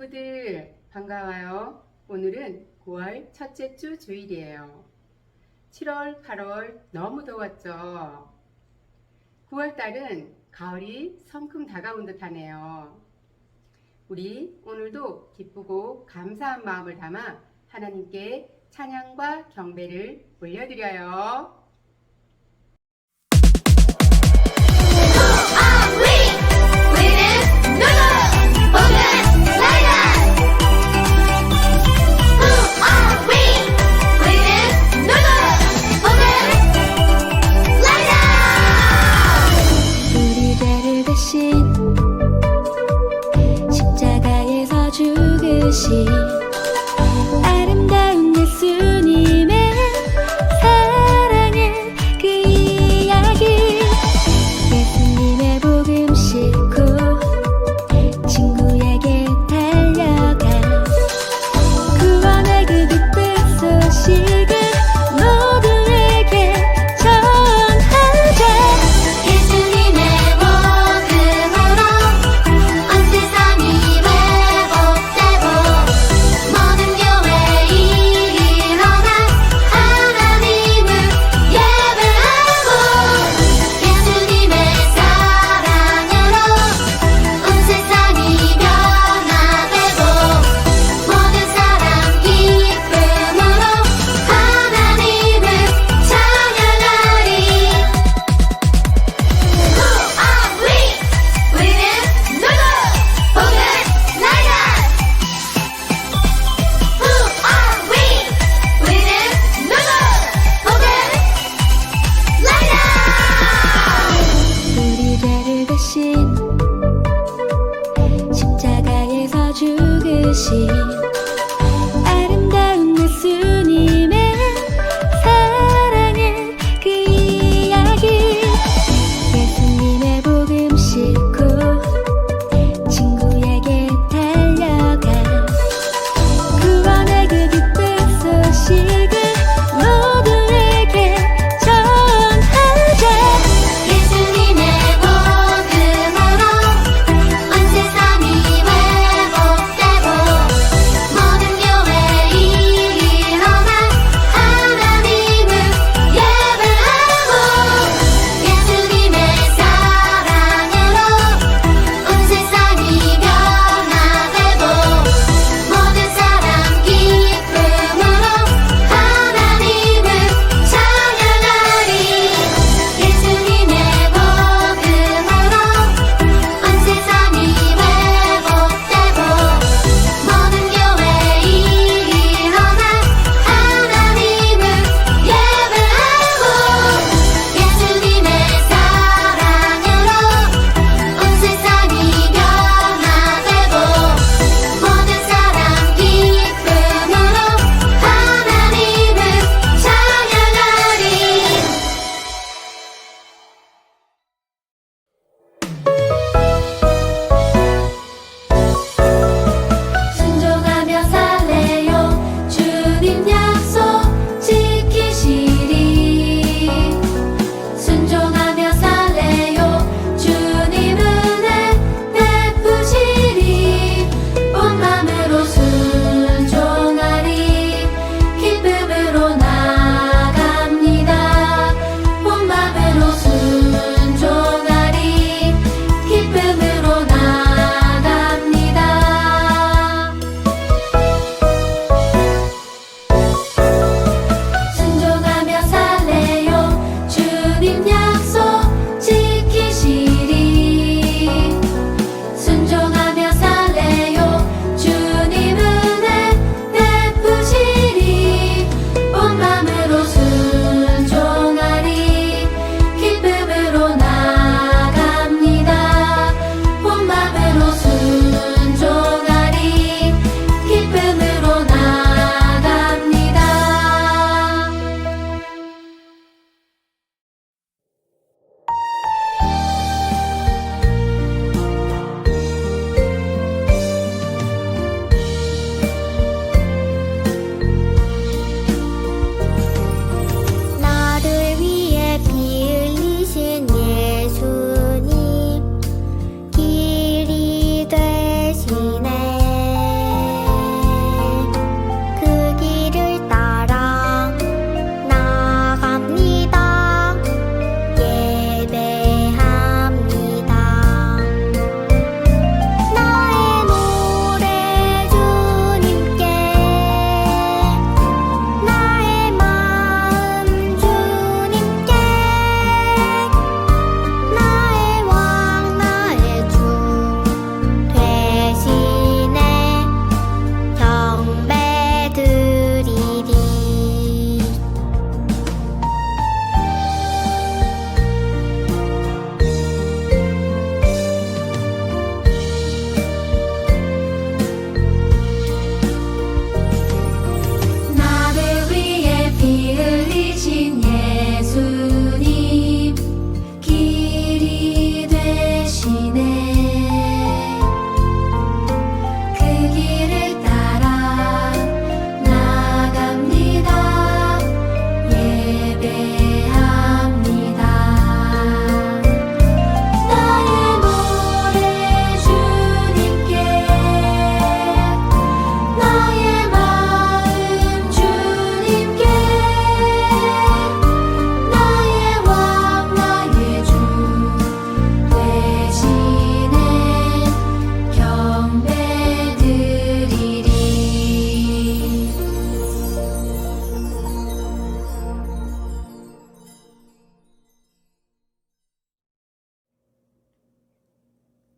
친구들 반가워요. 오늘은 9월 첫째 주 주일이에요. 7월, 8월 너무 더웠죠. 9월 달은 가을이 성큼 다가온 듯 하네요. 우리 오늘도 기쁘고 감사한 마음을 담아 하나님께 찬양과 경배를 올려드려요. 십자가에서 죽으신 아름다운 예수님의 사랑의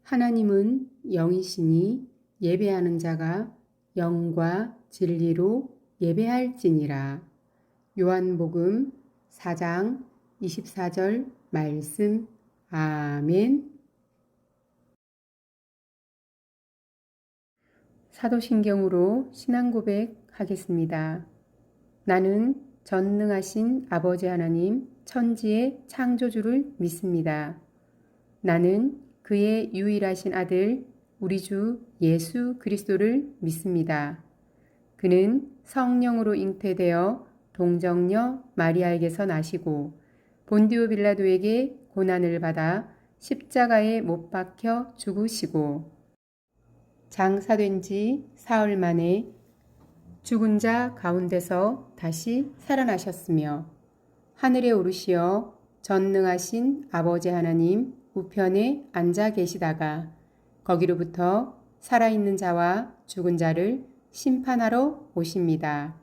하나님은 영이시니 예배하는 자가 영과 진리로 예배할지니라. 요한복음 4장 24절 말씀. 아멘. 사도신경으로 신앙 고백하겠습니다. 나는 전능하신 아버지 하나님 천지의 창조주를 믿습니다. 나는 그의 유일하신 아들 우리 주 예수 그리스도를 믿습니다. 그는 성령으로 잉태되어 동정녀 마리아에게서 나시고 본디오 빌라도에게 고난을 받아 십자가에 못 박혀 죽으시고 장사된 지 사흘 만에 죽은 자 가운데서 다시 살아나셨으며 하늘에 오르시어 전능하신 아버지 하나님 우편에 앉아 계시다가 거기로부터 살아있는 자와 죽은 자를 심판하러 오십니다.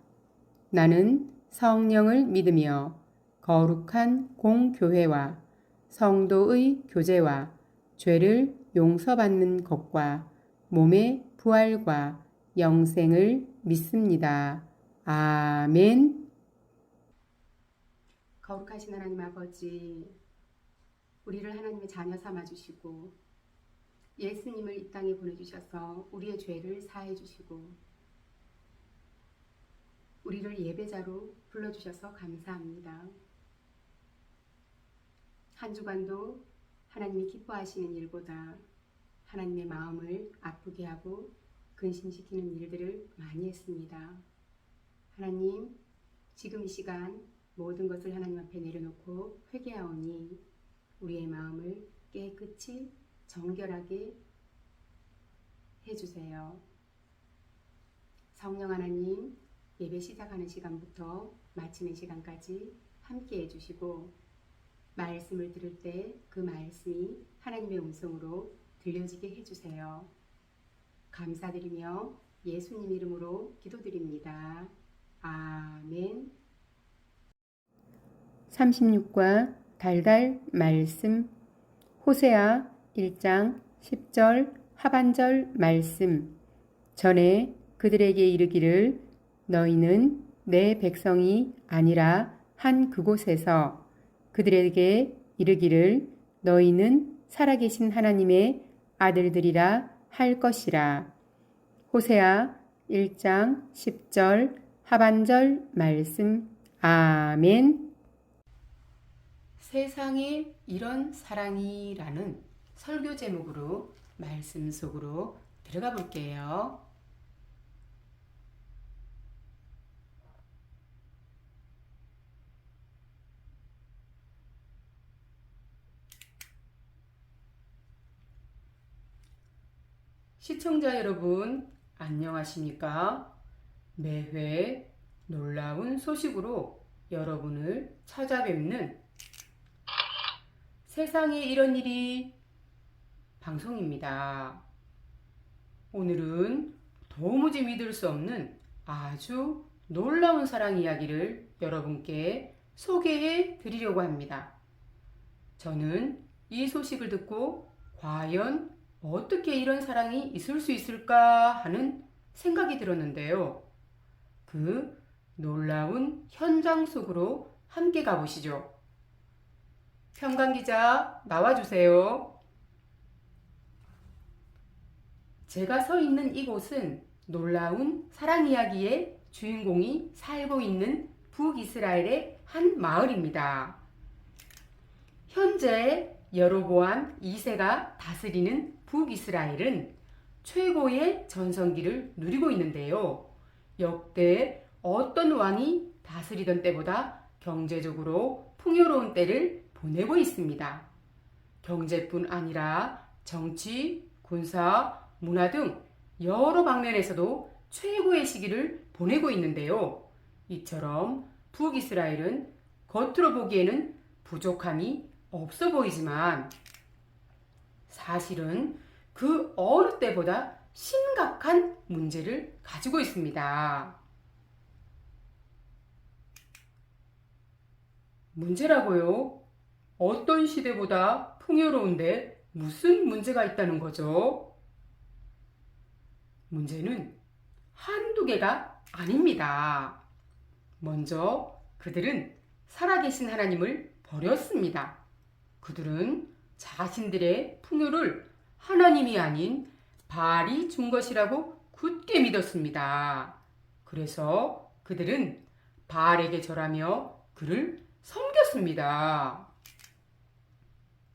나는 성령을 믿으며 거룩한 공교회와 성도의 교제와 죄를 용서받는 것과 몸의 부활과 영생을 믿습니다. 아멘. 거룩하신 하나님 아버지, 우리를 하나님의 자녀 삼아주시고 예수님을 이 땅에 보내주셔서 우리의 죄를 사해 주시고 우리를 예배자로 불러주셔서 감사합니다. 한 주간도 하나님이 기뻐하시는 일보다 하나님의 마음을 아프게 하고 근심시키는 일들을 많이 했습니다. 하나님, 지금 이 시간 모든 것을 하나님 앞에 내려놓고 회개하오니 우리의 마음을 깨끗이 정결하게 해주세요. 성령 하나님, 예배 시작하는 시간부터 마치는 시간까지 함께 해주시고 말씀을 들을 때 그 말씀이 하나님의 음성으로 들려지게 해주세요. 감사드리며 예수님 이름으로 기도드립니다. 아멘. 36과 달달 말씀. 호세아 1장 10절 하반절 말씀. 전에 그들에게 이르기를 너희는 내 백성이 아니라 한 그곳에서 그들에게 이르기를 너희는 살아계신 하나님의 아들들이라 할 것이라. 호세아 1장 10절 하반절 말씀. 아멘. 세상에 이런 사랑이라는 설교 제목으로 말씀 속으로 들어가 볼게요. 시청자 여러분, 안녕하십니까? 매회 놀라운 소식으로 여러분을 찾아뵙는 세상에 이런 일이 방송입니다. 오늘은 도무지 믿을 수 없는 아주 놀라운 사랑 이야기를 여러분께 소개해 드리려고 합니다. 저는 이 소식을 듣고 과연 어떻게 이런 사랑이 있을 수 있을까 하는 생각이 들었는데요. 그 놀라운 현장 속으로 함께 가보시죠. 평강기자 나와주세요. 제가 서 있는 이곳은 놀라운 사랑 이야기의 주인공이 살고 있는 북이스라엘의 한 마을입니다. 현재 여로보암 2세가 다스리는 북이스라엘은 최고의 전성기를 누리고 있는데요. 역대 어떤 왕이 다스리던 때보다 경제적으로 풍요로운 때를 보내고 있습니다. 경제뿐 아니라 정치, 군사, 문화 등 여러 방면에서도 최고의 시기를 보내고 있는데요. 이처럼 북이스라엘은 겉으로 보기에는 부족함이 없어 보이지만 사실은 그 어느 때보다 심각한 문제를 가지고 있습니다. 문제라고요? 어떤 시대보다 풍요로운데 무슨 문제가 있다는 거죠? 문제는 한두 개가 아닙니다. 먼저 그들은 살아계신 하나님을 버렸습니다. 그들은 자신들의 풍요를 하나님이 아닌 바알이 준 것이라고 굳게 믿었습니다. 그래서 그들은 바알에게 절하며 그를 섬겼습니다.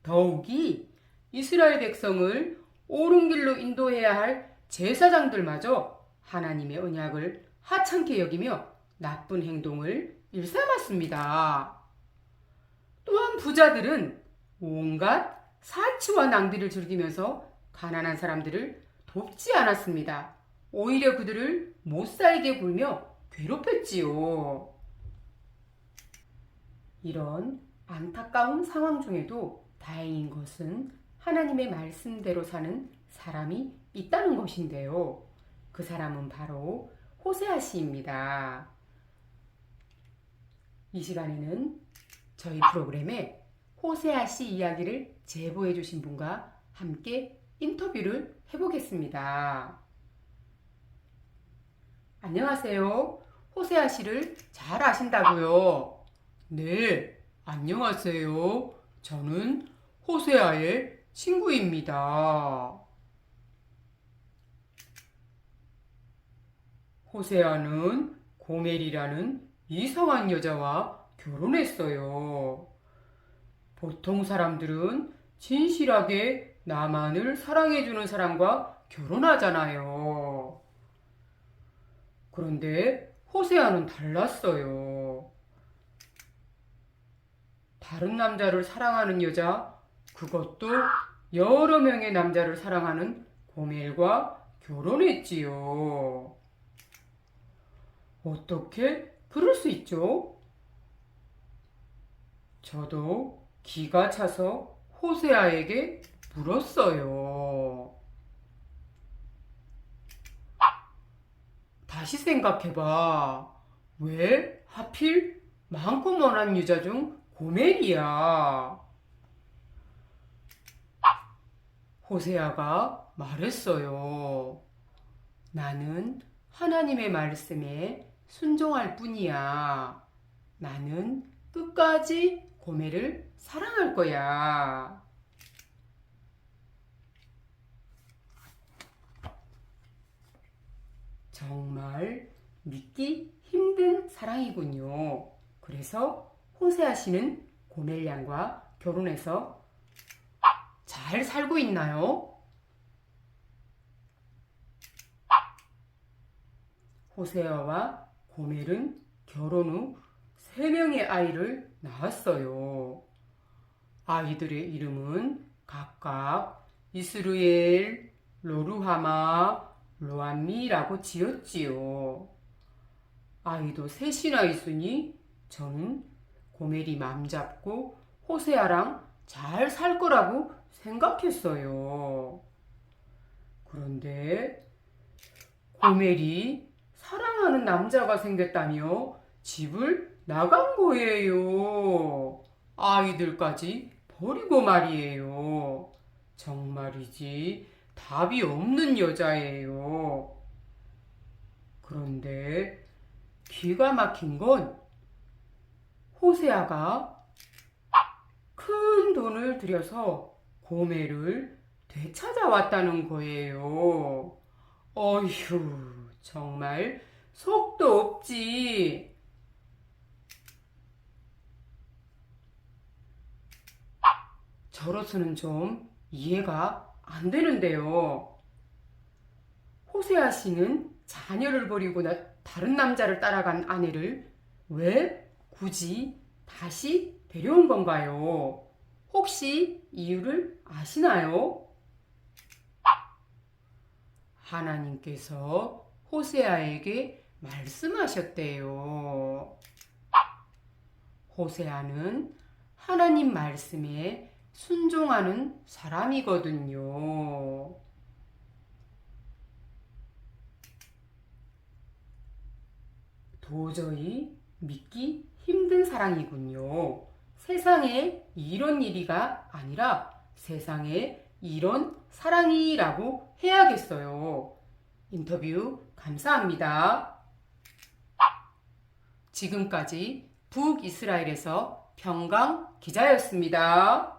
더욱이 이스라엘 백성을 옳은 길로 인도해야 할 제사장들마저 하나님의 언약을 하찮게 여기며 나쁜 행동을 일삼았습니다. 또한 부자들은 온갖 사치와 낭비를 즐기면서 가난한 사람들을 돕지 않았습니다. 오히려 그들을 못살게 굴며 괴롭혔지요. 이런 안타까운 상황 중에도 다행인 것은 하나님의 말씀대로 사는 사람이 있다는 것인데요. 그 사람은 바로 호세아 씨입니다. 이 시간에는 저희 프로그램에 호세아 씨 이야기를 제보해 주신 분과 함께 인터뷰를 해보겠습니다. 안녕하세요. 호세아 씨를 잘 아신다고요? 네, 안녕하세요. 저는 호세아의 친구입니다. 호세아는 고멜이라는 이상한 여자와 결혼했어요. 보통 사람들은 진실하게 나만을 사랑해주는 사람과 결혼하잖아요. 그런데 호세아는 달랐어요. 다른 남자를 사랑하는 여자, 그것도 여러 명의 남자를 사랑하는 고멜과 결혼했지요. 어떻게 그럴 수 있죠? 저도 기가 차서 호세아에게 물었어요. 다시 생각해봐. 왜 하필 많고 많은 여자 중 고멜이야? 호세아가 말했어요. 나는 하나님의 말씀에 순종할 뿐이야. 나는 끝까지 고멜을 사랑할 거야. 정말 믿기 힘든 사랑이군요. 그래서 호세아 씨는 고멜 양과 결혼해서 잘 살고 있나요? 호세아와 고멜은 결혼 후 3명의 아이를 낳았어요. 아이들의 이름은 각각 이스루엘, 로루하마, 로암미라고 지었지요. 아이도 셋이나 있으니 저는 고멜이 맘 잡고 호세아랑 잘 살 거라고 생각했어요. 그런데 고멜이 사랑하는 남자가 생겼다며 집을 나간 거예요. 아이들까지 버리고 말이에요. 정말이지 답이 없는 여자예요. 그런데 기가 막힌 건 호세아가 큰 돈을 들여서 고멜을 되찾아왔다는 거예요. 어휴, 정말 속도 없지. 저로서는 좀 이해가 안 되는데요. 호세아 씨는 자녀를 버리고 다른 남자를 따라간 아내를 왜 굳이 다시 데려온 건가요? 혹시 이유를 아시나요? 하나님께서 호세아에게 말씀하셨대요. 호세아는 하나님 말씀에 순종하는 사람이거든요. 도저히 믿기 힘든 사랑이군요. 세상에 이런 일이가 아니라 세상에 이런 사랑이라고 해야겠어요. 인터뷰 감사합니다. 지금까지 북이스라엘에서 평강 기자였습니다.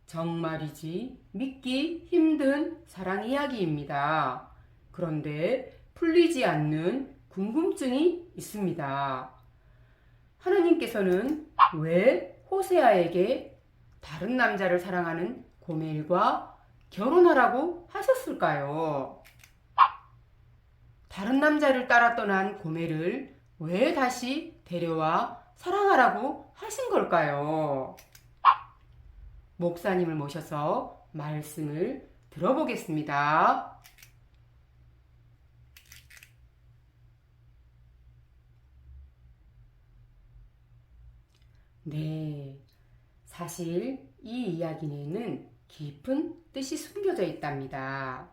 정말이지 믿기 힘든 사랑 이야기입니다. 그런데 풀리지 않는 궁금증이 있습니다. 하나님께서는 왜 호세아에게 다른 남자를 사랑하는 고멜과 결혼하라고 하셨을까요? 다른 남자를 따라 떠난 고멜을 왜 다시 데려와 사랑하라고 하신 걸까요? 목사님을 모셔서 말씀을 들어보겠습니다. 네, 사실 이 이야기에는 깊은 뜻이 숨겨져 있답니다.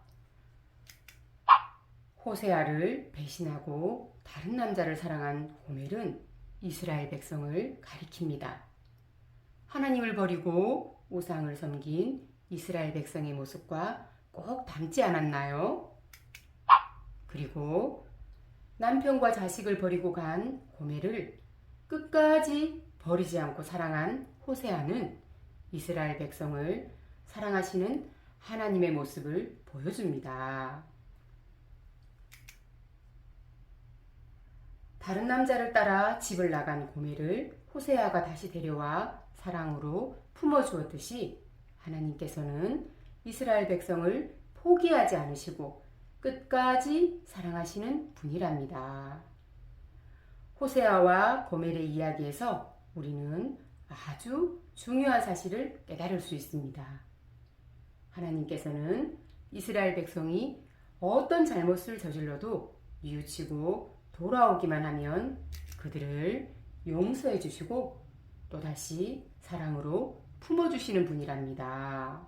호세아를 배신하고 다른 남자를 사랑한 고멜은 이스라엘 백성을 가리킵니다. 하나님을 버리고 우상을 섬긴 이스라엘 백성의 모습과 꼭 닮지 않았나요? 그리고 남편과 자식을 버리고 간 고멜을 끝까지 버리지 않고 사랑한 호세아는 이스라엘 백성을 사랑하시는 하나님의 모습을 보여줍니다. 다른 남자를 따라 집을 나간 고멜을 호세아가 다시 데려와 사랑으로 품어주었듯이 하나님께서는 이스라엘 백성을 포기하지 않으시고 끝까지 사랑하시는 분이랍니다. 호세아와 고멜의 이야기에서 우리는 아주 중요한 사실을 깨달을 수 있습니다. 하나님께서는 이스라엘 백성이 어떤 잘못을 저질러도 뉘우치고 돌아오기만 하면 그들을 용서해 주시고 또다시 사랑으로 품어주시는 분이랍니다.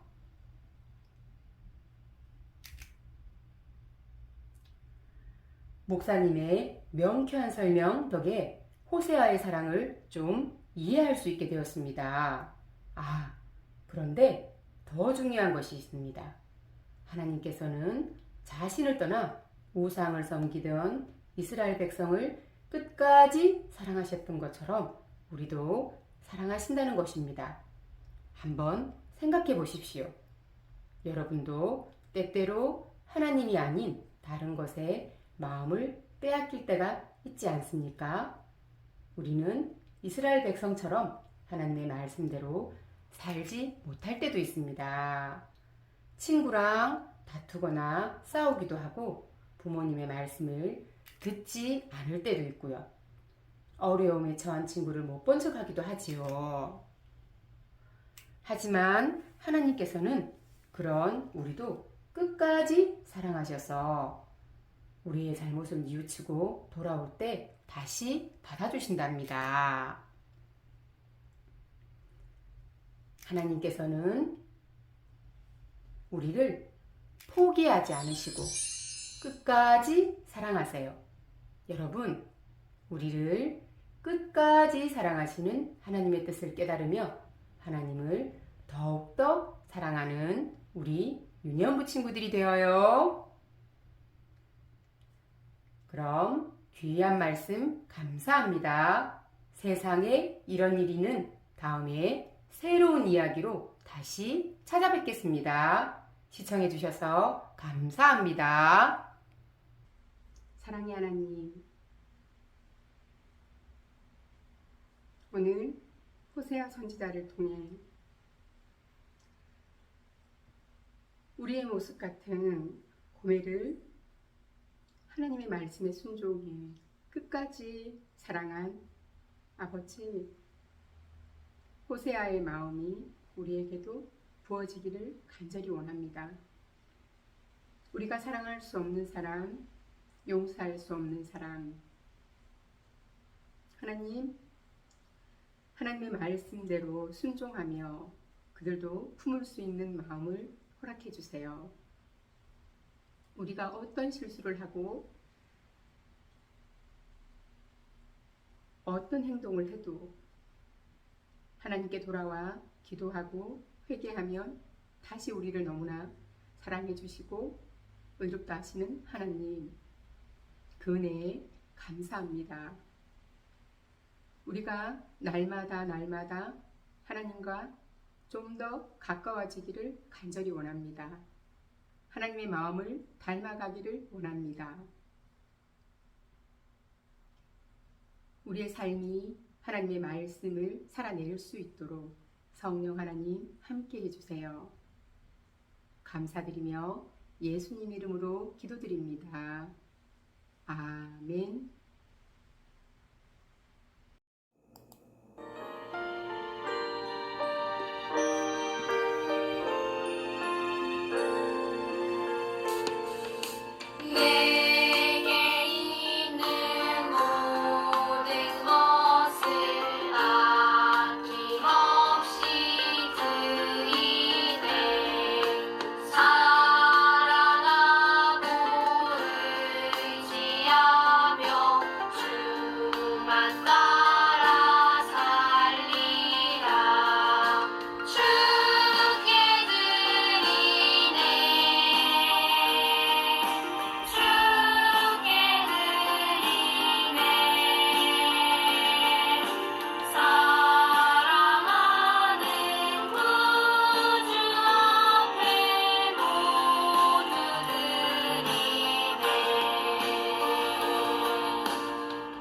목사님의 명쾌한 설명 덕에 호세아의 사랑을 좀 이해할 수 있게 되었습니다. 그런데 더 중요한 것이 있습니다. 하나님께서는 자신을 떠나 우상을 섬기던 이스라엘 백성을 끝까지 사랑하셨던 것처럼 우리도 사랑하신다는 것입니다. 한번 생각해 보십시오. 여러분도 때때로 하나님이 아닌 다른 것에 마음을 빼앗길 때가 있지 않습니까? 우리는 이스라엘 백성처럼 하나님의 말씀대로 살지 못할 때도 있습니다. 친구랑 다투거나 싸우기도 하고 부모님의 말씀을 듣지 않을 때도 있고요. 어려움에 처한 친구를 못 본 척 하기도 하지요. 하지만 하나님께서는 그런 우리도 끝까지 사랑하셔서 우리의 잘못을 뉘우치고 돌아올 때 다시 받아주신답니다. 하나님께서는 우리를 포기하지 않으시고 끝까지 사랑하세요. 여러분, 우리를 끝까지 사랑하시는 하나님의 뜻을 깨달으며 하나님을 더욱더 사랑하는 우리 유년부 친구들이 되어요. 그럼 귀한 말씀 감사합니다. 세상에 이런 일이는 다음에 새로운 이야기로 다시 찾아뵙겠습니다. 시청해 주셔서 감사합니다. 사랑의 하나님, 오늘 호세아 선지자를 통해 우리의 모습 같은 고멜을 하나님의 말씀에 순종해 끝까지 사랑한 아버지 호세아의 마음이 우리에게도 부어지기를 간절히 원합니다. 우리가 사랑할 수 없는 사람, 용서할 수 없는 사람, 하나님의 말씀대로 순종하며 그들도 품을 수 있는 마음을 허락해 주세요. 우리가 어떤 실수를 하고 어떤 행동을 해도 하나님께 돌아와 기도하고 회개하면 다시 우리를 너무나 사랑해 주시고 의롭다 하시는 하나님, 그 은혜에 감사합니다. 우리가 날마다 하나님과 좀 더 가까워지기를 간절히 원합니다. 하나님의 마음을 닮아가기를 원합니다. 우리의 삶이 하나님의 말씀을 살아낼 수 있도록 성령 하나님 함께 해주세요. 감사드리며 예수님 이름으로 기도드립니다. 아멘. 내게 있는 모든 것을 아낌없이 드리네. 사랑하고 의지하며 주만 따라 살리라. 주께 드리네. 주께 드리네. 사랑하는 구주 앞에 모두 드리네.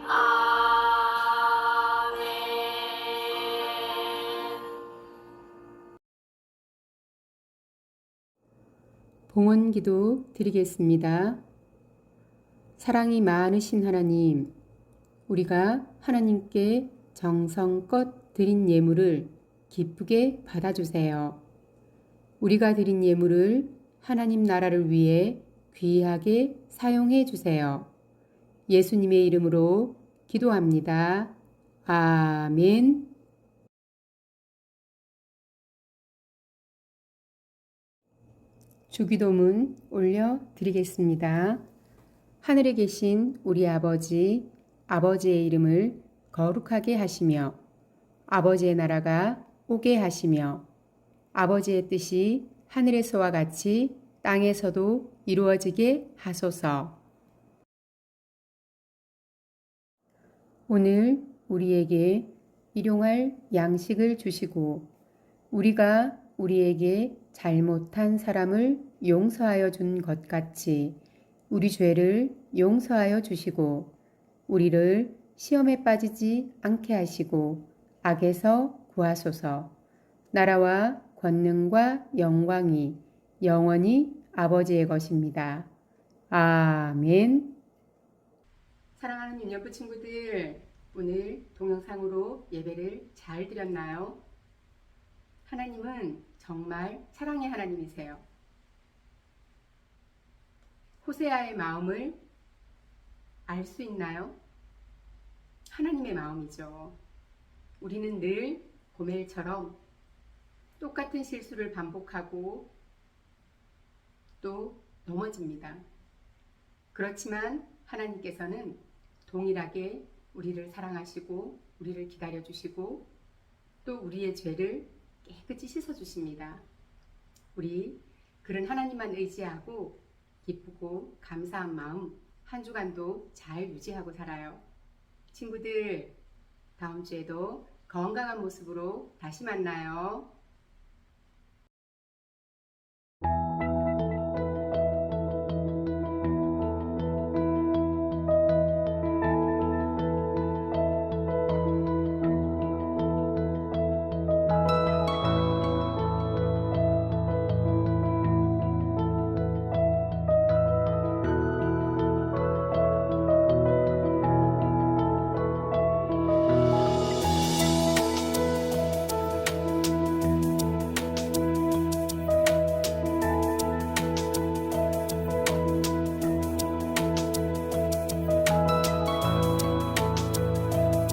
아멘. 봉헌 기도 드리겠습니다. 사랑이 많으신 하나님, 우리가 하나님께 정성껏 드린 예물을 기쁘게 받아주세요. 우리가 드린 예물을 하나님 나라를 위해 귀하게 사용해 주세요. 예수님의 이름으로 기도합니다. 아멘. 주기도문 올려드리겠습니다. 하늘에 계신 우리 아버지, 아버지의 이름을 거룩하게 하시며 아버지의 나라가 오게 하시며 아버지의 뜻이 하늘에서와 같이 땅에서도 이루어지게 하소서. 오늘 우리에게 일용할 양식을 주시고 우리가 우리에게 잘못한 사람을 용서하여 준 것 같이 우리 죄를 용서하여 주시고 우리를 시험에 빠지지 않게 하시고 악에서 구하소서. 나라와 권능과 영광이 영원히 아버지의 것입니다. 아멘. 사랑하는 유년부 친구들, 오늘 동영상으로 예배를 잘 드렸나요? 하나님은 정말 사랑의 하나님이세요. 호세아의 마음을 알 수 있나요? 하나님의 마음이죠. 우리는 늘 고멜처럼 똑같은 실수를 반복하고 또 넘어집니다. 그렇지만 하나님께서는 동일하게 우리를 사랑하시고 우리를 기다려주시고 또 우리의 죄를 깨끗이 씻어주십니다. 우리 그런 하나님만 의지하고 기쁘고 감사한 마음 한 주간도 잘 유지하고 살아요. 친구들, 다음 주에도 건강한 모습으로 다시 만나요.